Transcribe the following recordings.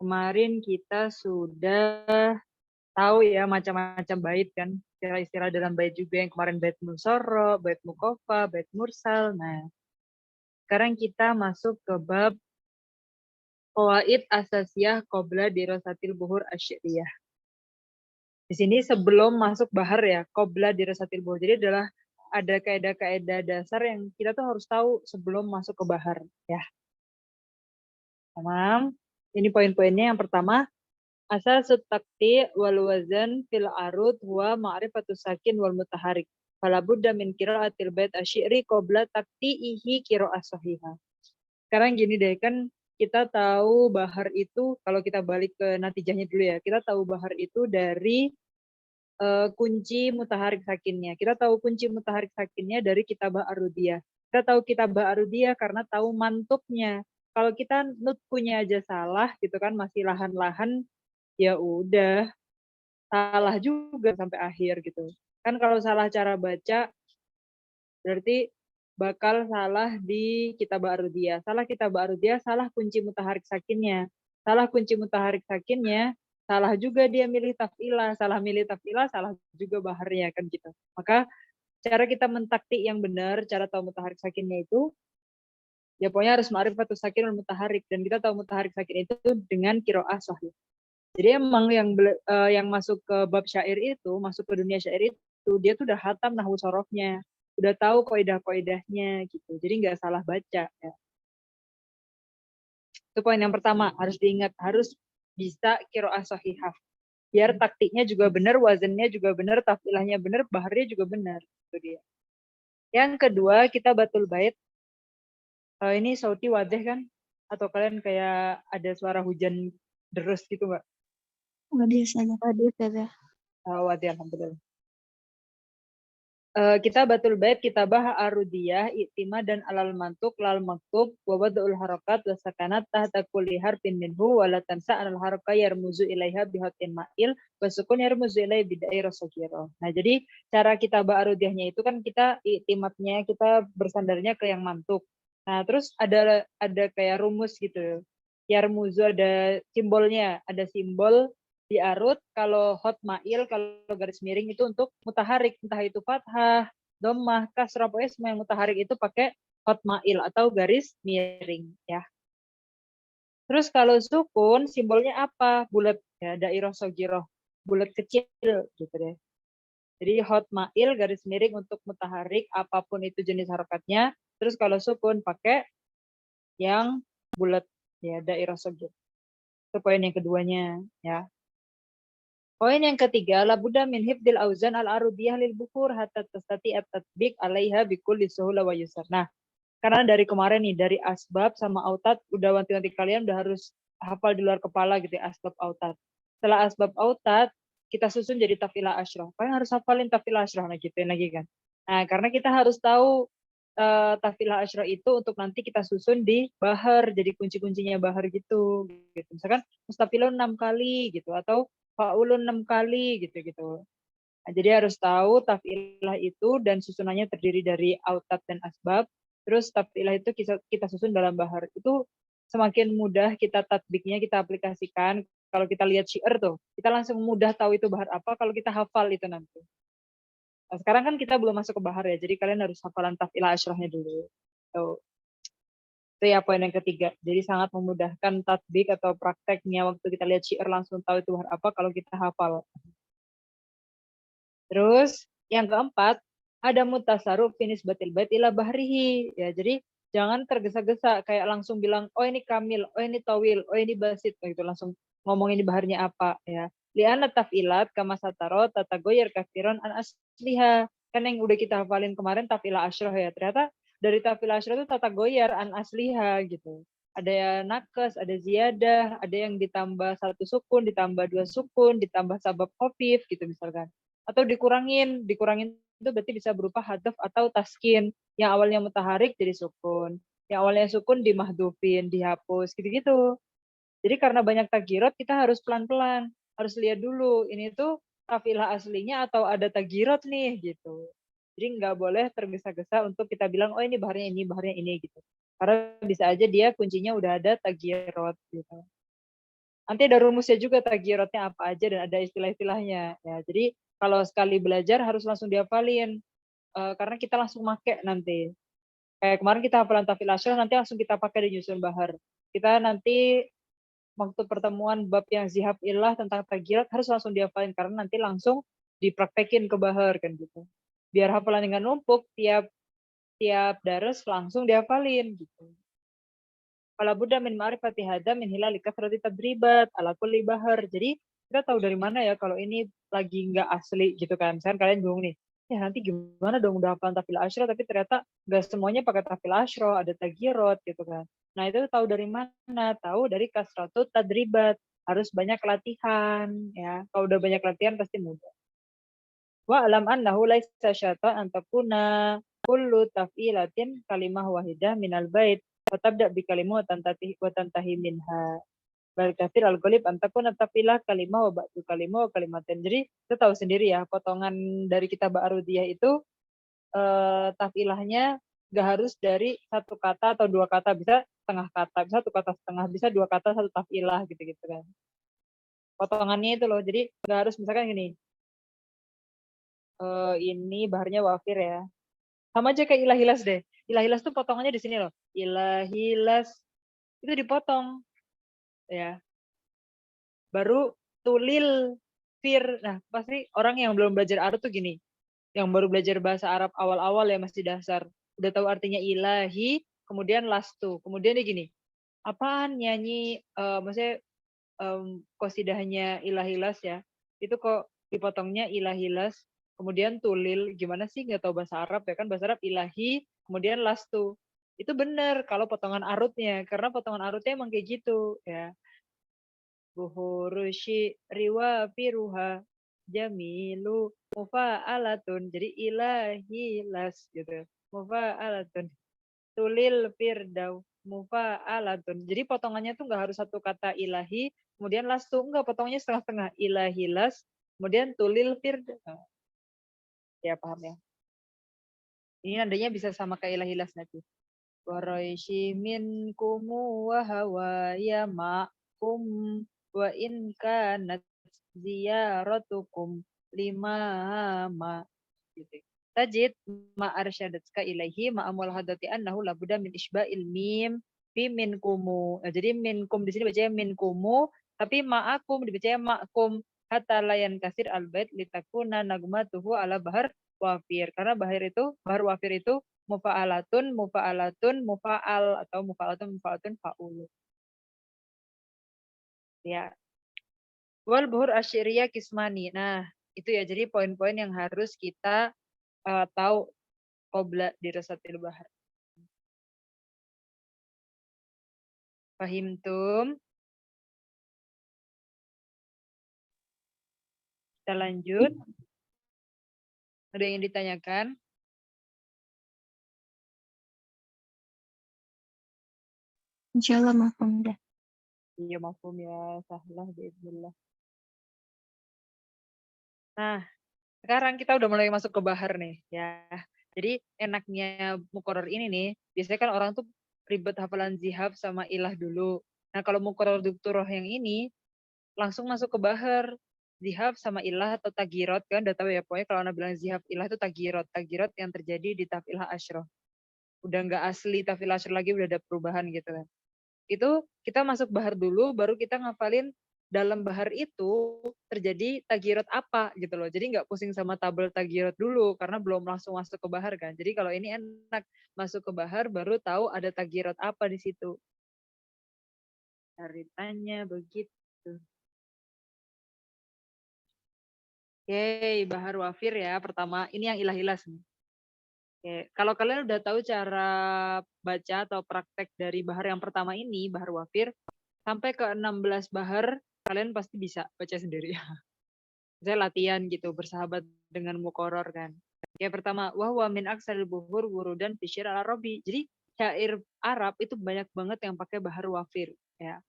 kemarin kita sudah tahu ya macam-macam bait kan, istilah-istilah dalam bait juga yang kemarin bait munsoro, bait mukofa, bait mursal. Nah, sekarang kita masuk ke bab qawaid asasiyah qabla dirasatil buhur asy'riyah. Di sini sebelum masuk bahar ya, qabla dirasatil buhur. Jadi adalah ada kaidah-kaidah dasar yang kita tuh harus tahu sebelum masuk ke bahar ya. Tamam. Ini poin-poinnya. Yang pertama, asal takti wal wazan fil arud huwa ma'rifatus sakin wal mutaharik. Fala budda min qiraatil bait asy-syi'ri qabla takti'ihi qiraa'ah shahihah. Sekarang gini deh, kan kita tahu bahar itu, kalau kita balik ke natijahnya dulu ya, kita tahu bahar itu dari kunci mutaharik sakinnya. Kita tahu kunci mutaharik sakinnya dari kitabah arudiyah. Kita tahu kitabah arudiyah karena tahu mantuknya. Kalau kita nutkunya aja salah gitu kan, masih lahan-lahan, ya udah salah juga sampai akhir gitu. Kan kalau salah cara baca berarti bakal salah di kitabah arudiyah. Salah kitabah arudiyah, salah kunci mutaharik sakinnya. Salah kunci mutaharik sakinnya, salah juga dia milih taf'ilah. Salah milih taf'ilah, salah juga baharnya kan gitu. Maka cara kita mentaktik yang benar, cara tahu mutaharik sakinnya itu, ya pokoknya harus ma'rifatus sakin dan mutaharik. Dan kita tahu mutaharik sakin itu dengan qiraa'ah sahih. Jadi emang yang masuk ke bab syair itu, masuk ke dunia syair itu, dia tuh udah hatam nahwu sorofnya, udah tahu kaidah-kaidahnya gitu. Jadi nggak salah baca ya. Itu poin yang pertama, harus diingat, harus bisa qiraa'ah shahihah. Biar taktiknya juga benar, wazannya juga benar, tafilahnya benar, baharnya juga benar. Itu dia. Yang kedua, kita batul bait. Ini sauti wadih kan? Atau kalian kayak ada suara hujan deres gitu nggak? Wadih saja. Wadih, alhamdulillah. Kita batul bait, kitabah arudiyah, iktima dan alal mantuk, lal maktub, wawadul harakat, wasakanat, tahta kulli harfin minhu, walatan sa'al haraka yarmuzu ilaiha bihatin ma'il, wasukun yarmuzu ilaiha bidai rasogiro. Nah, jadi cara kitabah arudiyahnya itu kan kita iktimatnya, kita bersandarnya ke yang mantuk. Nah, terus ada kayak rumus gitu. Yarmuzu ada simbolnya, ada simbol di arut, kalau hot mail, kalau garis miring itu untuk mutaharik, entah itu fathah, dhammah, kasrah, pokoknya semua yang mutaharik itu pakai hot mail atau garis miring ya. Terus kalau sukun simbolnya apa? Bulat ya, dairah sogiroh, bulat kecil gitu deh. Jadi hot mail garis miring untuk mutaharik apapun itu jenis harokatnya. Terus kalau sukun pakai yang bulat ya, dairah sogiroh. Itu poin yang keduanya ya. Poin yang ketiga, labuda min hifdil auzan al-arudiyah lil bukur hatta tastati at-tatbiq alaiha bikulli suhula wa yusar. Nah, karena dari kemarin nih, dari asbab sama autat, udah wanti-wanti kalian udah harus hafal di luar kepala gitu ya, asbab autat. Setelah asbab autat, kita susun jadi tafilah asyrah. Kalian harus hafalin tafilah asyrah, nah gitu lagi kan. Nah, karena kita harus tahu tafilah asyrah itu untuk nanti kita susun di bahar, jadi kunci-kuncinya bahar gitu. Misalkan mustafilun 6 kali gitu, atau faulun 6 kali gitu. Nah, jadi harus tahu tafilah itu dan susunannya terdiri dari autat dan asbab. Terus tafilah itu kita susun dalam bahar. Itu semakin mudah kita tatbiknya, kita aplikasikan. Kalau kita lihat syair tuh, kita langsung mudah tahu itu bahar apa kalau kita hafal itu nanti. Nah, sekarang kan kita belum masuk ke bahar ya, jadi kalian harus hafalan tafilah asyrahnya dulu. Tuh. Itu ya poin yang ketiga. Jadi sangat memudahkan tatbik atau prakteknya waktu kita lihat syair langsung tahu itu bahar apa kalau kita hafal. Terus yang keempat, ada mutasarruf finis batil bait ila bahrihi. Ya, jadi jangan tergesa-gesa kayak langsung bilang, oh ini kamil, oh ini tawil, oh ini basit, gitu langsung ngomong ini baharnya apa ya. Li'anna taf'ilat kama sataro tatagoyer kafiron an asliha. Kan yang udah kita hafalin kemarin taf'ilah asyrah ya. Ternyata dari taf'ilah asyrah itu tatagoyer an asliha gitu. Ada yang nakes, ada ziyadah, ada yang ditambah 1 sukun, ditambah 2 sukun, ditambah sabab khafif gitu misalkan. Atau dikurangin itu berarti bisa berupa hadaf atau taskin. Yang awalnya mutaharik jadi sukun, yang awalnya sukun dimahdufin, dihapus gitu-gitu. Jadi karena banyak tagirot kita harus pelan-pelan, harus lihat dulu ini tuh kafilah aslinya atau ada tagirot nih gitu. Jadi nggak boleh tergesa-gesa untuk kita bilang oh ini baharnya ini gitu. Karena bisa aja dia kuncinya udah ada tagirot gitu. Nanti ada rumusnya juga tagyiratnya apa aja dan ada istilah-istilahnya. Ya, jadi kalau sekali belajar harus langsung dihafalin. Karena kita langsung make nanti. Kayak kemarin kita hafalan tafil asyrah, nanti langsung kita pakai di nyusun bahar. Kita nanti waktu pertemuan bab yang zihab ilah tentang tagyirat harus langsung dihafalin karena nanti langsung dipraktekin ke bahar kan gitu. Biar hafalan dengan numpuk tiap dares langsung dihafalin gitu. Kalau Buddha min ma'rifati hadza min hilali kasrati tadribat ala kulli bahar. Jadi kita tahu dari mana ya kalau ini lagi nggak asli gitu kan. Misalkan kalian bingung nih, ya nanti gimana dong udah hafalan tafil asyro tapi ternyata nggak semuanya pakai tafil asyro, ada tagirot gitu kan. Nah itu tahu dari mana? Tahu dari kasratu tadribat. Harus banyak latihan ya. Kalau udah banyak latihan pasti mudah. Wa alam annahu laisa syata an takuna kullu taf'ilatin kalimah wahidah minal bait wa tabda bi kalimah wa tantahi minha. Bal kafir al-ghalib an takuna tafilah kalimah wa ba'du kalimah wa kalimatin. Jadi kita tahu sendiri ya, potongan dari kitab Arudiyah itu tafilahnya nggak harus dari satu kata atau dua kata, bisa setengah kata, bisa satu kata setengah, bisa dua kata satu tafilah gitu-gitu kan. Potongannya itu loh. Jadi nggak harus misalkan gini. Ini baharnya wafir ya. Sama aja kayak ilahilas deh. Ilahilas tuh potongannya di sini loh. Ilahilas itu dipotong ya. Baru tulil fir. Nah, pasti orang yang belum belajar Arab tuh gini. Yang baru belajar bahasa Arab awal-awal ya masih dasar. Udah tahu artinya ilahi, kemudian lastu. Kemudian dia gini. Apaan nyanyi maksudnya qasidahnya ilahilas ya. Itu kok dipotongnya ilahilas, kemudian tulil, gimana sih nggak tahu bahasa Arab ya kan, bahasa Arab ilahi, kemudian lastu. Itu benar kalau potongan arutnya, karena potongan arutnya emang kayak gitu ya. Buhurushi riwa firuha jamilu mufa'alatun. Jadi ilahi las gitu. Mufa'alatun. Tulil firdaw mufa'alatun. Jadi potongannya tuh nggak harus satu kata ilahi, kemudian las tuh enggak, potongannya setengah-setengah. Ilahi las, kemudian tulil firdaw. Ya paham ya. Ini nadanya bisa sama kayak ilahi las nanti. Waraishi minkumu wa hawa ya ma'kum wa in kanat ziyaratukum lima ma. Gitu. Tajid ma arsyadatka ilaihi ma amwal hadati annahu labuda min isba'il mim fi minkumu. Nah, jadi minkum di sini bacanya minkumu, tapi ma'akum dibacanya ma'kum hatta layan kasir albait litakuna nagmatuhu ala bahar wafir. Karena bahar wafir itu mufa'alatun, mufa'alatun, mufa'al atau mufa'alatun, mufa'alatun, fa'ulu. Ya. Wal buhur asyiriyah kismani. Nah, itu ya. Jadi poin-poin yang harus kita tahu qobla dirasatil bahar. Fahimtum? Kita lanjut. Ada yang ditanyakan? Insyaallah mafhum dah. Iya, mafhum ya. Sahlah, biiznillah. Nah, sekarang kita udah mulai masuk ke bahar nih ya. Jadi enaknya mukoror ini nih, biasanya kan orang tuh ribet hafalan zihab sama ilah dulu. Nah kalau mukoror dukturoh yang ini, langsung masuk ke bahar. Zihab sama ilah atau tagirot kan, udah tahu ya, pokoknya kalau Anda bilang zihab ilah itu tagirot. Tagirot yang terjadi di tafilah asyroh. Udah nggak asli tafilah asyroh lagi, udah ada perubahan gitu kan. Itu kita masuk bahar dulu, baru kita ngafalin dalam bahar itu terjadi tagirot apa gitu loh. Jadi nggak pusing sama tabel tagirot dulu karena belum langsung masuk ke bahar kan. Jadi kalau ini enak, masuk ke bahar baru tahu ada tagirot apa di situ. Ceritanya begitu. Oke, bahar wafir ya pertama. Ini yang ilah-ilas nih. Oke, kalau kalian udah tahu cara baca atau praktek dari bahar yang pertama ini, bahar wafir, sampai ke 16 bahar, kalian pasti bisa baca sendiri. Saya latihan gitu, bersahabat dengan mukoror kan. Kayak pertama, wahwa min aksaril buhur wurudan fi syair al-arabi. Jadi syair Arab itu banyak banget yang pakai bahar wafir ya.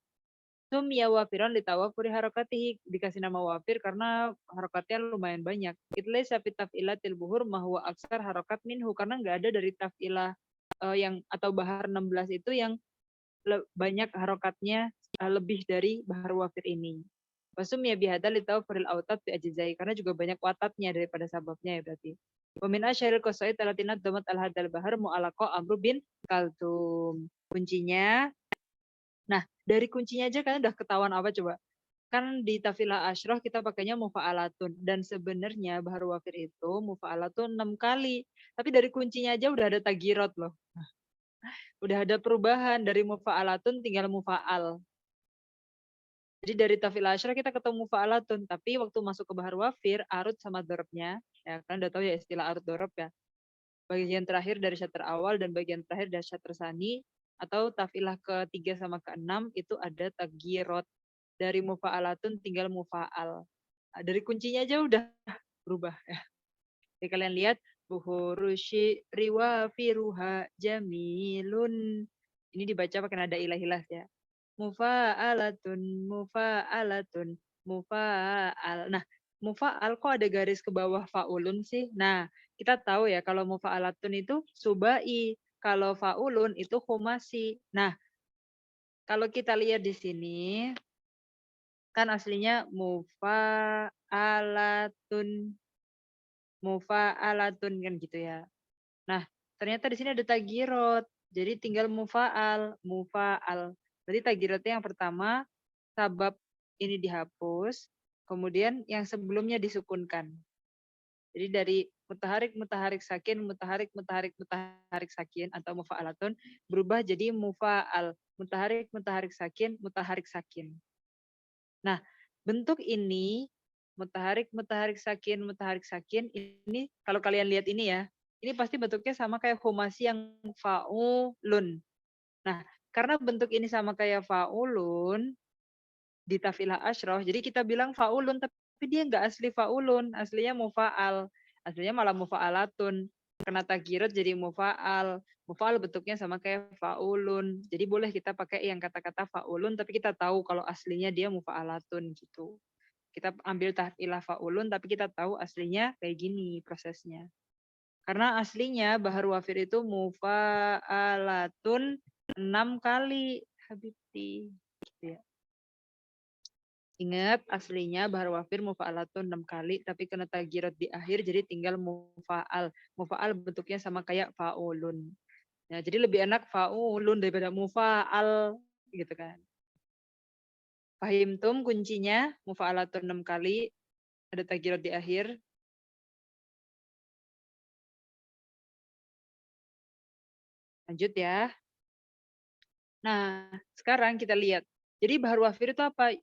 Sumya wafiran litawafuri harakatihi, dikasih nama wafir karena harakatnya lumayan banyak. Itlaysa fi taf'ilatil buhur mahwa aksar harakat minhu, karena nggak ada dari taf'ilah yang atau bahar 16 itu yang banyak harokatnya lebih dari bahar wafir ini. Wasumya bihadza litawfuril autat bi ajzai, karena juga banyak watatnya daripada sababnya ya berarti. Wa min asyaril qasaid allatina damat al hadal bahar mu'alaqa Amr bin Kaltum. Kuncinya, nah dari kuncinya aja kalian udah ketahuan apa coba? Kan di tafilah asyrah kita pakainya mufa'alatun, dan sebenarnya bahar wafir itu mufa'alatun 6 kali. Tapi dari kuncinya aja udah ada tagirot loh. Udah ada perubahan dari mufa'alatun tinggal mufa'al. Jadi dari tafil asyrah kita ketemu mufa'alatun, tapi waktu masuk ke bahar wafir, arut sama dorobnya, ya kan udah tahu ya istilah arut dorob ya. Bagian terakhir dari syatr awal dan bagian terakhir dari syatr sani, atau tafilah ke-3 sama ke-6 itu ada tagirot. Dari mufa'alatun tinggal mufa'al. Nah, dari kuncinya aja udah berubah ya. Jadi kalian lihat buhurushi riwafiruha jamilun. Ini dibaca pakai nada ilah-ilah ya. Mufa'alatun, mufa'alatun, mufa'al. Nah, mufa'al kok ada garis ke bawah fa'ulun sih? Nah, kita tahu ya kalau mufa'alatun itu subai, kalau fa'ulun itu khumasi. Nah, kalau kita lihat di sini, kan aslinya mufa'alatun, mufa'alatun kan gitu ya. Nah, ternyata di sini ada tagirot. Jadi tinggal mufa'al, mufa'al. Berarti tagirotnya yang pertama, sabab ini dihapus, kemudian yang sebelumnya disukunkan. Jadi dari mutaharik, mutaharik sakin, mutaharik, mutaharik, mutaharik sakin atau mufa'alatun berubah jadi mufa'al, mutaharik, mutaharik sakin, mutaharik sakin. Nah, bentuk ini mutaharik, mutaharik sakin ini kalau kalian lihat ini ya, ini pasti bentuknya sama kayak khumasi yang fa'ulun. Nah, karena bentuk ini sama kayak fa'ulun di tafilah asyrah, jadi kita bilang fa'ulun tapi dia nggak asli fa'ulun, aslinya mufa'al. Aslinya malah mufa'alatun. Karena tagirot jadi mufa'al. Mufa'al bentuknya sama kayak fa'ulun. Jadi boleh kita pakai yang kata-kata fa'ulun tapi kita tahu kalau aslinya dia mufa'alatun gitu. Kita ambil tafilah fa'ulun tapi kita tahu aslinya kayak gini prosesnya. Karena aslinya bahar wafir itu mufa'alatun 6 kali. Habibti. Gitu ya. Ingat aslinya bahar wafir mufa'alatun 6 kali tapi kena tagirot di akhir jadi tinggal mufa'al. Mufa'al bentuknya sama kayak fa'ulun. Ya, jadi lebih enak fa'ulun daripada mufa'al gitu kan. Fahimtum kuncinya mufa'alatun 6 kali ada tagirot di akhir. Lanjut ya. Nah, sekarang kita lihat. Jadi bahar wafir itu apa?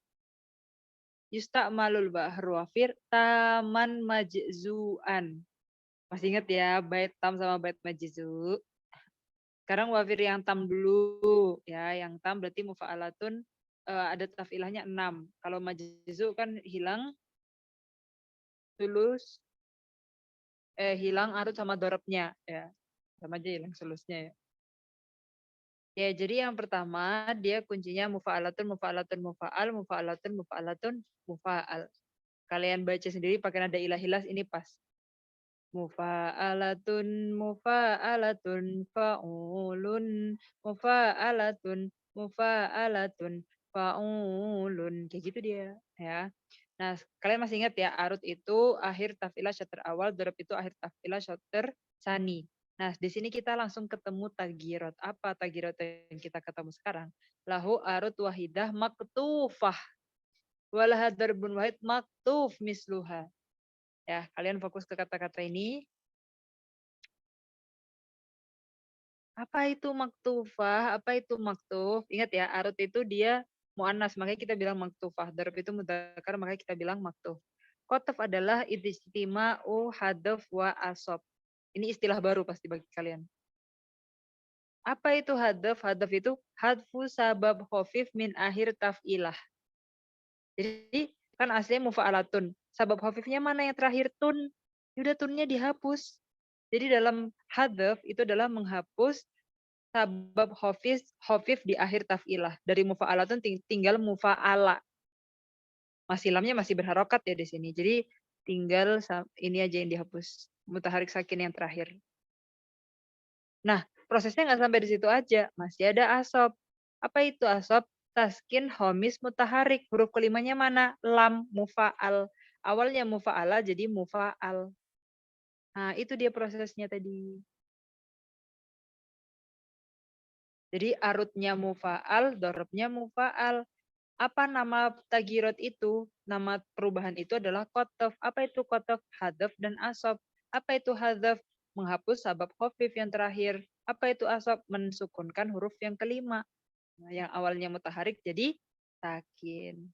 Yusta'malul bahar wafir taman majzu'an. Masih ingat ya, bait tam sama bait majzu. Sekarang wafir yang tam dulu ya, yang tam berarti mufa'alatun ada tafilahnya 6. Kalau majzu kan hilang sulus hilang arut sama dorobnya ya. Sama aja hilang sulusnya ya. Ya, jadi yang pertama dia kuncinya mufa'alatun, mufa'alatun, mufa'al, mufa'alatun, mufa'alatun, mufa'al. Kalian baca sendiri pakai nada ilah-ilah ini pas. Mufa'alatun, mufa'alatun, fa'ulun, mufa'alatun, mufa'alatun, fa'ulun. Kayak gitu dia. Ya. Nah, kalian masih ingat ya, arut itu akhir tafilah syatr awal, dorob itu akhir tafilah syatr sani. Nah, di sini kita langsung ketemu tagirot. Apa tagirot yang kita ketemu sekarang? Lahu arut wahidah maktufah. Walaha darbun wahid maktuf misluha. Ya, kalian fokus ke kata-kata ini. Apa itu maktufah? Apa itu maktuf? Ingat ya, arut itu dia mu'annas, makanya kita bilang maktufah. Darab itu mudzakkar, makanya kita bilang maktuf. Qataf adalah ijtima'u hadaf wa asob. Ini istilah baru pasti bagi kalian. Apa itu hadaf? Hadaf itu hadfu sabab khafif min akhir taf'ilah. Jadi kan aslinya mufa'alatun. Sabab khafifnya mana yang terakhir tun? Udah tunnya dihapus. Jadi dalam hadaf itu adalah menghapus sabab khafif di akhir taf'ilah. Dari mufa'alatun tinggal mufa'ala. Masih lamnya masih berharokat ya di sini. Jadi tinggal ini aja yang dihapus. Mutaharik sakin yang terakhir. Nah, prosesnya nggak sampai di situ aja. Masih ada asob. Apa itu asob? taskin homis mutaharik. Huruf kelimanya mana? Lam mufa'al. Awalnya mufa'ala jadi mufa'al. Nah, itu dia prosesnya tadi. Jadi arutnya mufa'al, dorobnya mufa'al. Apa nama tagirot itu? Nama perubahan itu adalah kotof. Apa itu kotof? Hadaf dan asob. Apa itu hadaf? Menghapus sabab khofif yang terakhir. Apa itu asob? Mensukunkan huruf yang kelima. Nah, yang awalnya mutaharik jadi sakin.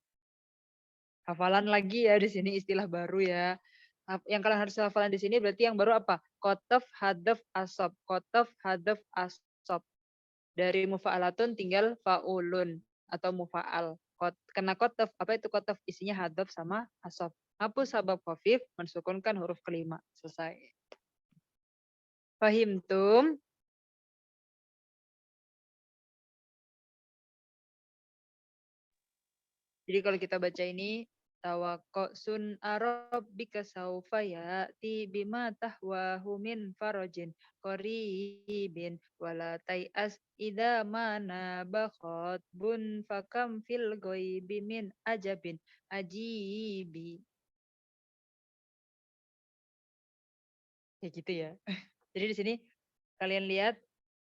Hafalan lagi ya di sini istilah baru ya. Yang kalian harus hafalan di sini berarti yang baru apa? Kotof, hadaf, asob. Kotof, hadaf, asob. Dari mufa'alatun tinggal fa'ulun atau mufa'al. Kena kotof, apa itu kotof? Isinya hadaf sama asob. Hapus sabab khafif, mensukunkan huruf kelima. Selesai. Fahimtum? Jadi kalau kita baca ini, sun arabbika saufa ya'ti bima tahwahu min farajin qaribin wala tai'as idza mana bakhat bun fakam fil ghaibi min ajabin ajibi. Ya gitu ya. Jadi di sini kalian lihat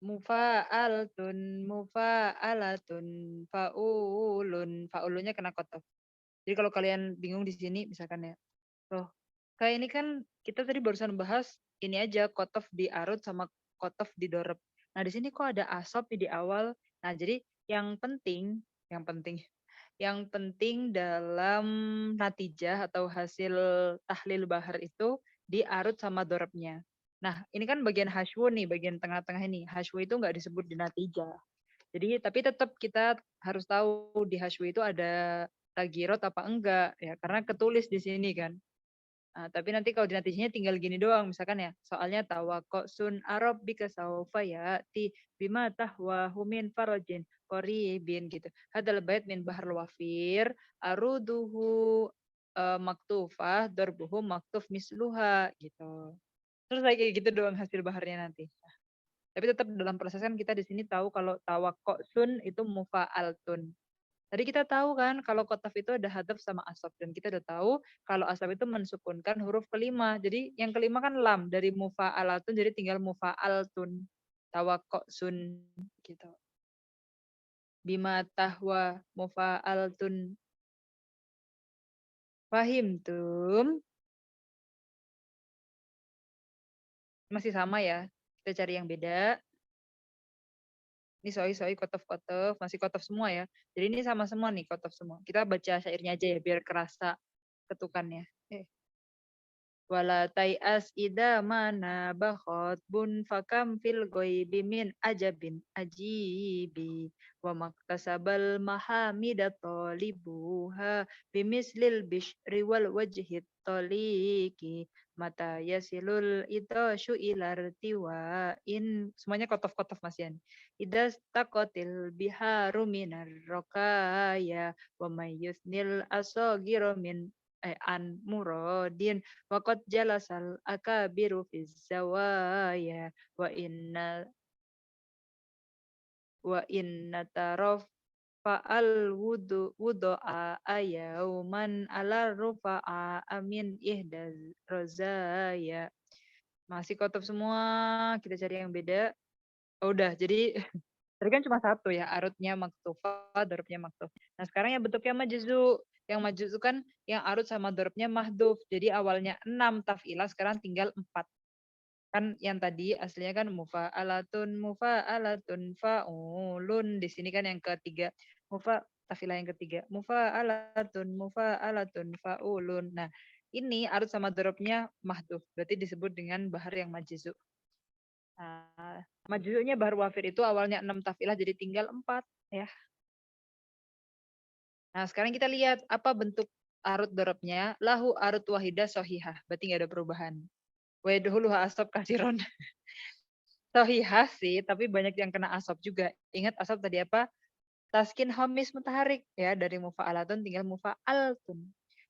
mufa'alatun, mufa'alatun, fa'ulun. Fa'ulunnya kena kotof. Jadi kalau kalian bingung di sini, misalkan ya, loh, kayak ini kan kita tadi barusan bahas ini aja kotof di arut sama kotof di dorep. Nah di sini kok ada asop di awal. Nah jadi yang penting, yang penting dalam natijah atau hasil tahlil bahar itu di arut sama dorepnya. Nah ini kan bagian hasywu nih, bagian tengah-tengah ini. Hasywu itu nggak disebut di natijah. Jadi tapi tetap kita harus tahu di hasywu itu ada tagirot apa enggak ya karena ketulis di sini kan. Nah, tapi nanti kalau di natijahnya tinggal gini doang misalkan ya soalnya sun arabbika saufa ya'ti bima tahwahu min farajin qaribin gitu. Hadal bait min bahr wafir aruduhu maktufah darbuhu maktuf misluha gitu. Terus kayak gitu doang hasil baharnya nanti. Tapi tetap dalam proses kan kita di sini tahu kalau sun itu mufa'altun. Tadi kita tahu kan kalau kotof itu ada hadaf sama asab dan kita udah tahu kalau asab itu mensukunkan huruf kelima. Jadi yang kelima kan lam dari mufa'alatun jadi tinggal mufa'altun. Sun gitu. Bima tahwa mufa'altun. Fahim tum? Masih sama ya. Kita cari yang beda. Ini soi kotof masih kotof semua ya. Jadi ini sama semua nih kotof semua. Kita baca syairnya aja ya biar kerasa ketukannya. Wala tai'as ida mana bakhot bun fakam fil ghaibi min ajabin ajibi wa maktasabal mahamida talibuha bimislil bishri wal wajhit taliki mata yasilul idasyu ilar tiwa in semuanya kotof-kotof Mas Yan. Idas takotil biharu minar rokaya wa mayyusnil asogiro min an muradin waqad jalasal akabiru fiz zawaya wa inna taraf fa'al wudu'a ayauman ala rufa'a amin ihdaz rozaya. Masih kotob semua, kita cari yang beda. Oh, udah, jadi tadi kan cuma satu ya, arutnya maktufah, dorobnya maktuf. Nah sekarang yang bentuknya majzu. Yang majzu kan yang arut sama dorobnya mahduf. Jadi awalnya 6 taf'ilah, sekarang tinggal 4. Kan yang tadi aslinya kan mufa'alatun fa'ulun. Di sini kan yang ketiga tafilah yang ketiga mufa'alatun fa'ulun. Nah ini arut sama dorobnya mahduf, berarti disebut dengan bahar yang majzu. Nah, majzunya bahar wafir itu awalnya 6 tafilah jadi tinggal 4 ya. Nah sekarang kita lihat apa bentuk arut dorobnya. Lahu arut wahidah sohihah, berarti nggak ada perubahan. Waduhuluha asab kasiron. Sohihah sih, tapi banyak yang kena asab juga. Ingat asab tadi apa? Taskin homis mutaharik ya, dari mufa'alatun tinggal mufa'altun.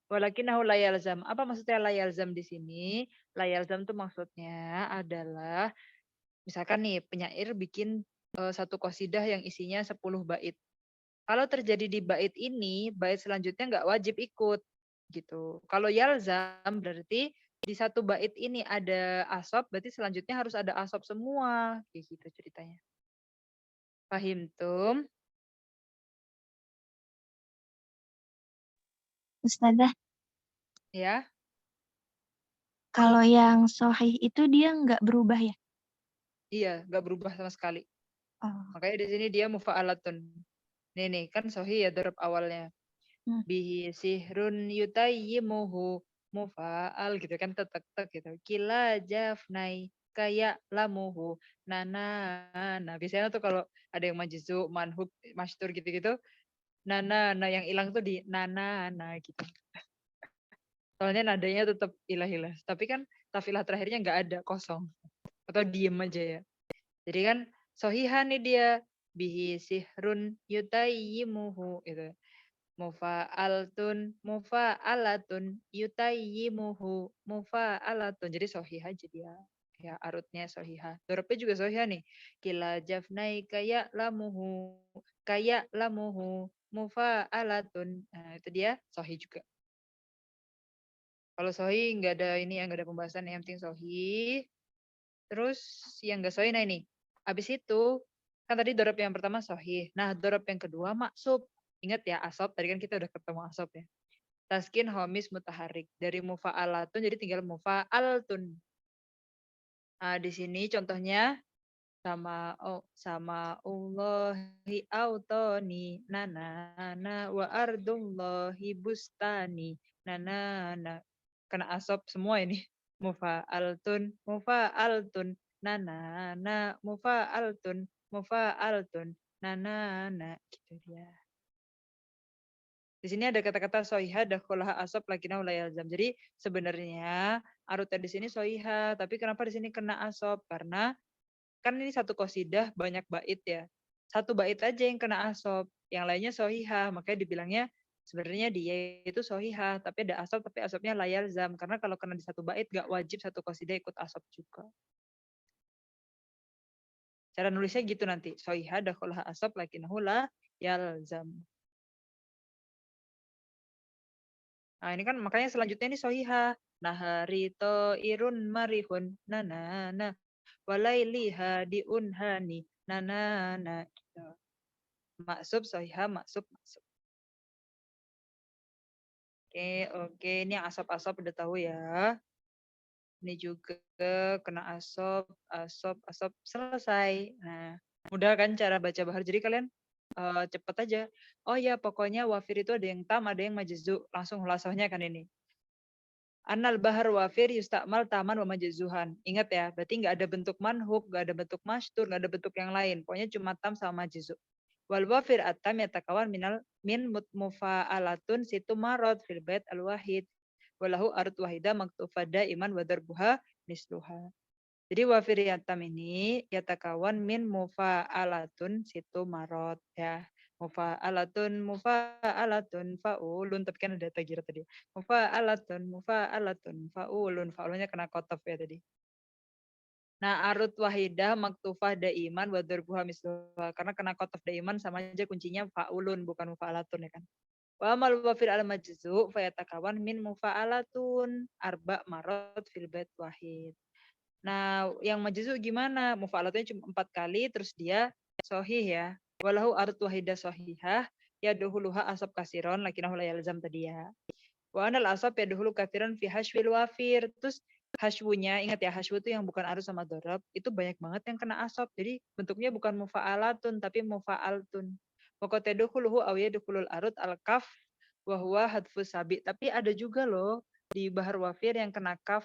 Walakinahu layalzam. Apa maksudnya layalzam di sini? Layalzam itu maksudnya adalah misalkan nih penyair bikin satu qasidah yang isinya 10 bait. Kalau terjadi di bait ini, bait selanjutnya nggak wajib ikut gitu. Kalau yalzam berarti di satu bait ini ada asop, berarti selanjutnya harus ada asop semua, kayak gitu ceritanya. Pahim tuh? Ustazah, Ya, kalau yang sahih itu dia nggak berubah ya? iya, nggak berubah sama sekali. Oh. Makanya di sini dia mufa'alatun. Nih kan sahih ya darab awalnya. Hmm. Bihi sihrun yutayyimuhu mufa'al gitu kan tetek-tek gitu. Kila jafnai kayak lamuhu nana. Nah, biasanya tuh kalau ada yang majzu, manhub, masytur gitu-gitu, nana, nah yang hilang tuh di nana, nah gitu. Soalnya nadanya tetap ilah-ilah. Tapi kan tafilah terakhirnya nggak ada, kosong. Atau diem aja ya. Jadi kan sohihan nih dia. Bihi sihrun yutayyimuhu gitu. Mufa'altun, mufa'alatun, yutayyimuhu, mufa'alatun. Jadi sohiha jadi ya. Ya, arutnya sohiha. Dorobnya juga sohiha nih. Kila jafnai kayak lamuhu, mufa'alatun. Nah, itu dia sohi juga. Kalau sohi nggak ada ini ya, nggak ada pembahasan. Yang penting sohi. Terus yang nggak sohi, nah ini. Habis itu, kan tadi dorob yang pertama sohi. Nah, dorob yang kedua maksub. Ingat ya, asop. Tadi kan kita udah ketemu asop ya. Taskin homis mutaharik. Dari mufa'alatun jadi tinggal mufa'altun. Nah, di sini contohnya sama Allahi autoni nana wa ardullahi bustani nana. Kena asop semua ini. Mufa'altun nana mufa'altun nana gitu dia. Di sini ada kata-kata soiha dakhulaha asab lakinau la yalzam. Jadi sebenarnya arutnya di sini soiha, tapi kenapa di sini kena asab? Karena kan ini satu qasidah banyak bait ya. Satu bait aja yang kena asab, yang lainnya sohiha. Makanya dibilangnya sebenarnya dia itu sohiha, tapi ada asab, tapi asabnya la yalzam. Karena kalau kena di satu bait gak wajib satu qasidah ikut asab juga. Cara nulisnya gitu nanti. Sohiha dakhulaha asab lakinau la yalzam. Nah, ini kan makanya selanjutnya ini sohiha. Nahari irun marihun nanana walailiha diunhani nanana gitu. Maksub sohiha maksub. Oke, ini yang asap-asap udah tahu ya. Ini juga kena asap selesai. Nah, mudah kan cara baca bahar. Jadi kalian cepet aja. Oh ya, pokoknya wafir itu ada yang tam, ada yang majzu. Langsung hulasohnya kan ini. Anal bahar wafir yustakmal taman wa majzuhan. Ingat ya, berarti nggak ada bentuk manhub, nggak ada bentuk masytur, nggak ada bentuk yang lain. Pokoknya cuma tam sama majzu. Wal wafir atam yatakawan min mufa'alatun situ marot fil bait al wahid. Walahu arut wahida maktufada iman wadarbuha misluha. Jadi wafir yatam ini yatakawan min mufa'alatun situ marot ya. Mufa'alatun fa'ulun, tapi kan ada tagira tadi. Mufa'alatun fa'ulun, fa'ulunnya kena kotof ya tadi. Nah, arut wahidah maktufah daiman wa darbuha misluha, karena kena kotof daiman sama aja kuncinya fa'ulun bukan mufa'alatun ya kan. Wa amal wafir al majzu fayatakawan min mufa'alatun arba marot fil bait wahid. Nah, yang majzu gimana? Mufa'alatnya cuma 4 kali terus dia sohih ya. Walahu arut wahidah sohihah ya duhuluha asab kasiron lakinahu la yalzam tadi ya. Wa anal asab ya duhulu kathiran fi hashwil wafir. Terus hashwunya, ingat ya, hashwu itu yang bukan arus sama dorob, itu banyak banget yang kena asab. Jadi bentuknya bukan mufa'alatun tapi mufa'altun. Pokoknya duhuluhu awya duhulul arut al-kaf wahwa hadfus sabi. Tapi ada juga loh di bahar wafir yang kena kaf.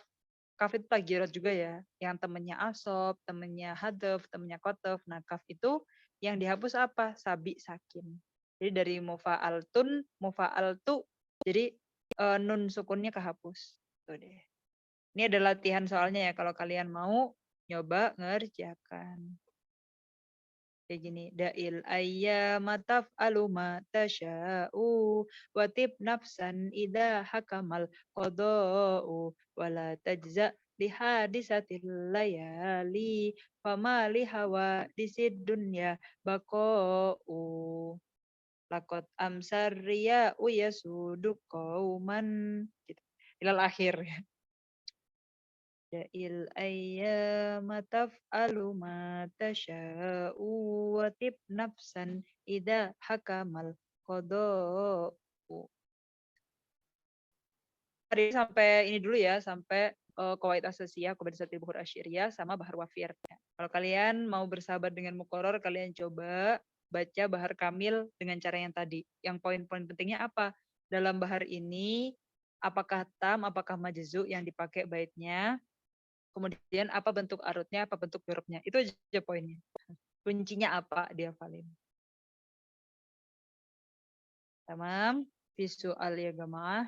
Kaf itu tagirat juga ya. Yang temennya asob, temennya hadaf, temennya kotof. Nah kaf itu yang dihapus apa? Sabi sakin. Jadi dari mufa'altun, mufa'altu. Jadi nun sukunnya kehapus. Tuh deh. Ini ada latihan soalnya ya. Kalau kalian mau nyoba ngerjakan. Kayak gini, da'il ayyama taf'alu ma tasha'u watib nafsan idha hakamal qada'u wala tajza li hadisatil layali fama li hawa disid dunya baqa'u. Lakot amsarriya yasuduk qauman gitu. Ilal akhir ya. Ja'il ayyama taf'alu ma tasha'u wa tib nafsan idza hakamal qada'u. Hari ini sampai ini dulu ya, sampai qawaid asasiyah, qawaid bukhur asyiriyah, sama bahar wafir. Kalau kalian mau bersahabat dengan muqarrar, kalian coba baca bahar kamil dengan cara yang tadi. Yang poin-poin pentingnya apa? Dalam bahar ini, apakah tam, apakah majzu yang dipakai baitnya, kemudian apa bentuk arutnya, apa bentuk hurufnya. Itu aja poinnya. Kuncinya apa dia valin. Tamam? Visual ya jamaah.